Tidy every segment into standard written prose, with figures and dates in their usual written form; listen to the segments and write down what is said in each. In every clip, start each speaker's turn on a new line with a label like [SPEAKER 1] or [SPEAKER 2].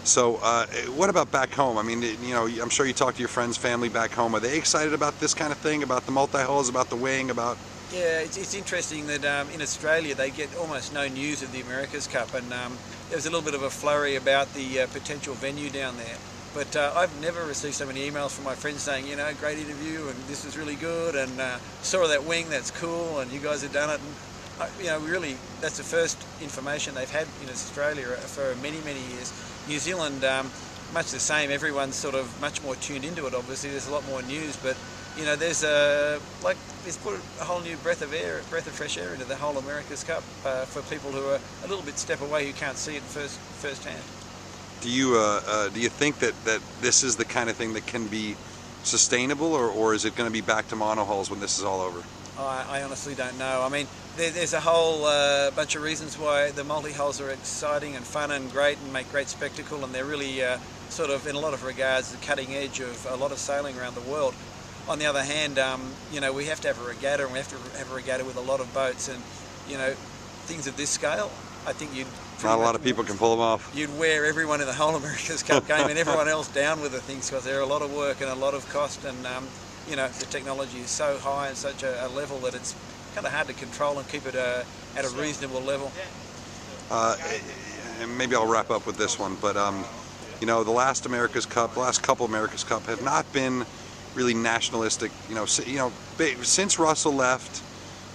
[SPEAKER 1] So what about back home? I mean, you know, I'm sure you talk to your friends, family back home. Are they excited about this kind of thing, about the multi-hulls, about the wing, about...
[SPEAKER 2] Yeah, it's interesting that in Australia they get almost no news of the America's Cup, and there was a little bit of a flurry about the potential venue down there. But I've never received so many emails from my friends saying, you know, great interview and this is really good, and saw that wing, that's cool, and you guys have done it. And, you know, really, that's the first information they've had in Australia for many, many years. New Zealand, much the same. Everyone's sort of much more tuned into it. Obviously, there's a lot more news, but you know, there's it's put a whole new breath of fresh air into the whole America's Cup for people who are a little bit step away, who can't see it firsthand.
[SPEAKER 1] Do you think that this is the kind of thing that can be sustainable, or is it going to be back to monohulls when this is all over?
[SPEAKER 2] I honestly don't know. I mean, there's a whole bunch of reasons why the multi-hulls are exciting and fun and great and make great spectacle, and they're really sort of, in a lot of regards, the cutting edge of a lot of sailing around the world. On the other hand, you know, we have to have a regatta, and we have to have a regatta with a lot of boats, and you know, things of this scale, I think you'd...
[SPEAKER 1] Not a lot of people can pull them off.
[SPEAKER 2] You'd wear everyone in the whole America's Cup game and everyone else down with the things, because they're a lot of work and a lot of cost, and you know, the technology is so high and such a level that it's kind of hard to control and keep it at a reasonable level.
[SPEAKER 1] And maybe I'll wrap up with this one, but you know, the last couple America's Cup have not been really nationalistic. You know, since Russell left,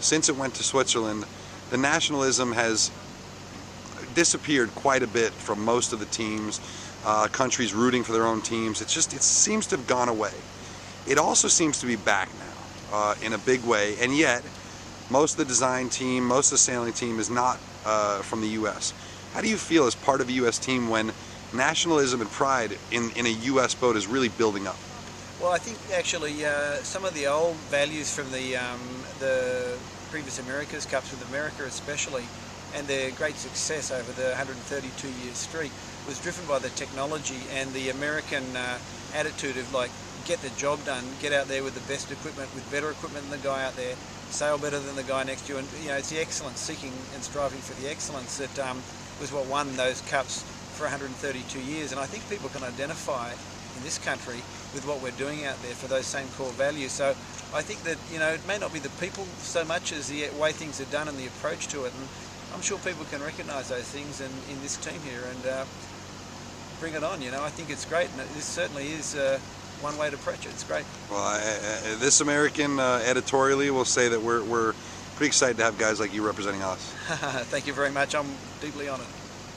[SPEAKER 1] since it went to Switzerland, the nationalism has disappeared quite a bit from most of the teams. Countries rooting for their own teams. It seems to have gone away. It also seems to be back now in a big way, and yet most of the design team, most of the sailing team is not from the U.S. How do you feel as part of a U.S. team when nationalism and pride in a U.S. boat is really building up?
[SPEAKER 2] Well, I think actually some of the old values from the previous America's Cups, with America especially, and their great success over the 132-year streak, was driven by the technology and the American attitude of, like, get the job done, get out there with the best equipment, with better equipment than the guy out there, sail better than the guy next to you, and you know, it's the excellence, seeking and striving for the excellence that was what won those cups for 132 years. And I think people can identify in this country with what we're doing out there for those same core values. So I think that, you know, it may not be the people so much as the way things are done and the approach to it, and I'm sure people can recognise those things in this team here and bring it on. You know, I think it's great, and this certainly is one way to approach it. It's great. Well,
[SPEAKER 1] this American editorially will say that we're pretty excited to have guys like you representing us.
[SPEAKER 2] Thank you very much. I'm deeply honoured.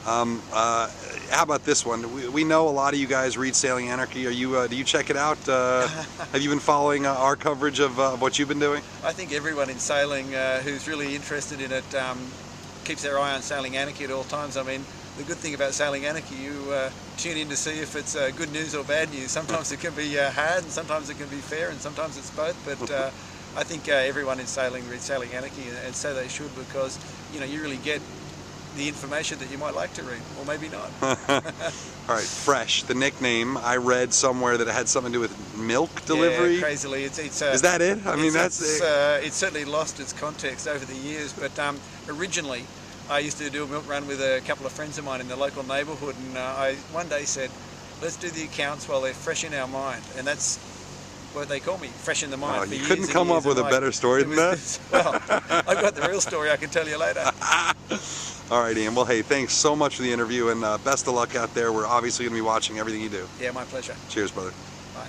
[SPEAKER 1] How about this one? We know a lot of you guys read Sailing Anarchy. Are you? Do you check it out? Have you been following our coverage of what you've been doing?
[SPEAKER 2] I think everyone in sailing who's really interested in it keeps their eye on Sailing Anarchy at all times. I mean, the good thing about Sailing Anarchy, you tune in to see if it's good news or bad news. Sometimes it can be hard, and sometimes it can be fair, and sometimes it's both. But I think everyone in sailing reads Sailing Anarchy, and so they should, because you know, you really get the information that you might like to read, or maybe not.
[SPEAKER 1] All right, Fresh, the nickname, I read somewhere that it had something to do with milk delivery.
[SPEAKER 2] Yeah, crazily. Is
[SPEAKER 1] that it? I mean,
[SPEAKER 2] it's certainly lost its context over the years, but originally I used to do a milk run with a couple of friends of mine in the local neighbourhood, and I one day said, let's do the accounts while they're fresh in our mind, and that's what they call me, fresh in the mind.
[SPEAKER 1] Oh, you couldn't come up with a better story than that?
[SPEAKER 2] Well, I've got the real story I can tell you later.
[SPEAKER 1] All right, Ian. Well, hey, thanks so much for the interview, and best of luck out there. We're obviously going to be watching everything you do.
[SPEAKER 2] Yeah, my pleasure.
[SPEAKER 1] Cheers, brother.
[SPEAKER 2] Bye.